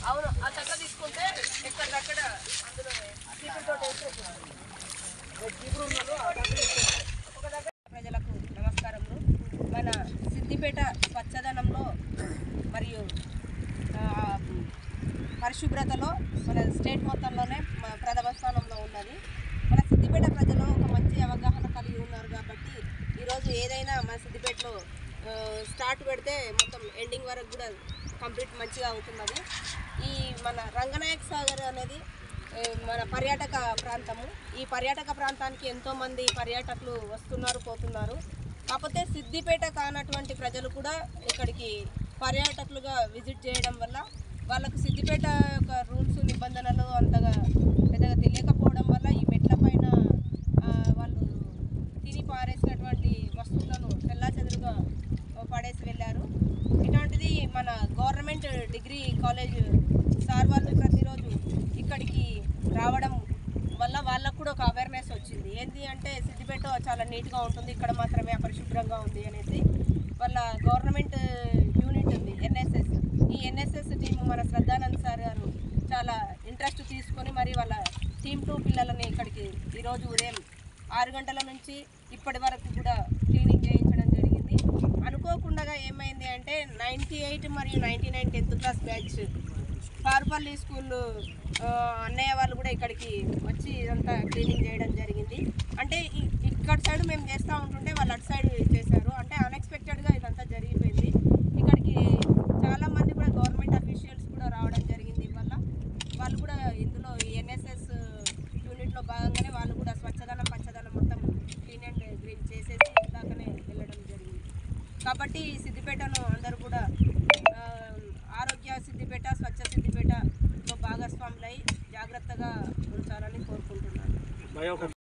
అవును ఆ చక్క తీసుకుంటే ఎక్కడికక్కడ అందులో ప్రజలకు నమస్కారములు. మన సిద్దిపేట స్వచ్ఛదనంలో మరియు పరిశుభ్రతలో మన స్టేట్ మొత్తంలోనే ప్రథమ స్థానంలో ఉన్నది. మన సిద్దిపేట ప్రజలు ఒక మంచి అవగాహన కలిగి ఉన్నారు కాబట్టి ఈరోజు ఏదైనా మన సిద్దిపేటలో స్టార్ట్ పెడితే మొత్తం ఎండింగ్ వరకు కూడా కంప్లీట్ మంచిగా అవుతున్నది. ఈ మన రంగనాయక సాగర్ అనేది మన పర్యాటక ప్రాంతము. ఈ పర్యాటక ప్రాంతానికి ఎంతోమంది పర్యాటకులు వస్తున్నారు పోతున్నారు. కాకపోతే సిద్దిపేట కానటువంటి ప్రజలు కూడా ఇక్కడికి పర్యాటకులుగా విజిట్ చేయడం వల్ల వాళ్ళకు సిద్దిపేట యొక్క రూల్స్ నిబంధనలు అంతగా పెద్దగా తెలియకపోవడం వల్ల ఈ మెట్ల పైన వాళ్ళు తిని పారేసినటువంటి వస్తువులను చెల్లాచెదురుగా పడేసి వెళ్ళారు. ఇటువంటిది మన గవర్నమెంట్ డిగ్రీ కాలేజ్ సార్ వాళ్ళు ప్రతిరోజు ఇక్కడికి రావడం వల్ల వాళ్ళకు కూడా ఒక అవేర్నెస్ వచ్చింది. ఏంటి అంటే సిద్దిపేట చాలా నీట్గా ఉంటుంది, ఇక్కడ మాత్రమే అపరిశుభ్రంగా ఉంది అనేసి. వాళ్ళ గవర్నమెంట్ యూనిట్ ఉంది ఎన్ఎస్ఎస్. ఈ ఎన్ఎస్ఎస్ టీము మన శ్రద్ధానంద్ సార్ గారు చాలా ఇంట్రెస్ట్ తీసుకొని మరి వాళ్ళ టీమ్ 2 పిల్లలని ఇక్కడికి ఈరోజు ఉదయం 6 గంటల నుంచి ఇప్పటి వరకు కూడా క్లీనింగ్ చేయించడం జరిగింది. అనుకోకుండా ఏమైంది అంటే 98 మరియు 99 10th class batch Parupalli school అన్నయ్య వాళ్ళు కూడా ఇక్కడికి వచ్చి ఇదంతా క్లీనింగ్ చేయడం జరిగింది. అంటే ఇక్కడ సైడ్ మేము చేస్తూ ఉంటుంటే వాళ్ళు అటు సైడ్ చేశారు. అంటే అన్ఎక్స్పెక్టెడ్గా ఇదంతా జరిగిపోయింది. ఇక్కడికి చాలామంది కూడా గవర్నమెంట్ అఫీషియల్స్ కూడా రావడం జరిగింది. వల్ల వాళ్ళు కూడా ఇందులో ఎన్ఎస్ఎస్ యూనిట్లో భాగంగానే వాళ్ళు కూడా స్వచ్ఛదనం పచ్చదనం మొత్తం క్లీన్ అండ్ గ్రీన్ చేసేసి ఇందాకనే వెళ్ళడం జరిగింది. కాబట్టి సిద్దిపేటను అందరూ కూడా ఆరోగ్య సిద్దిపేట స్వచ్ఛ సిద్దిపేటలో భాగస్వాములై జాగ్రత్తగా ఉంచాలని కోరుకుంటున్నాను.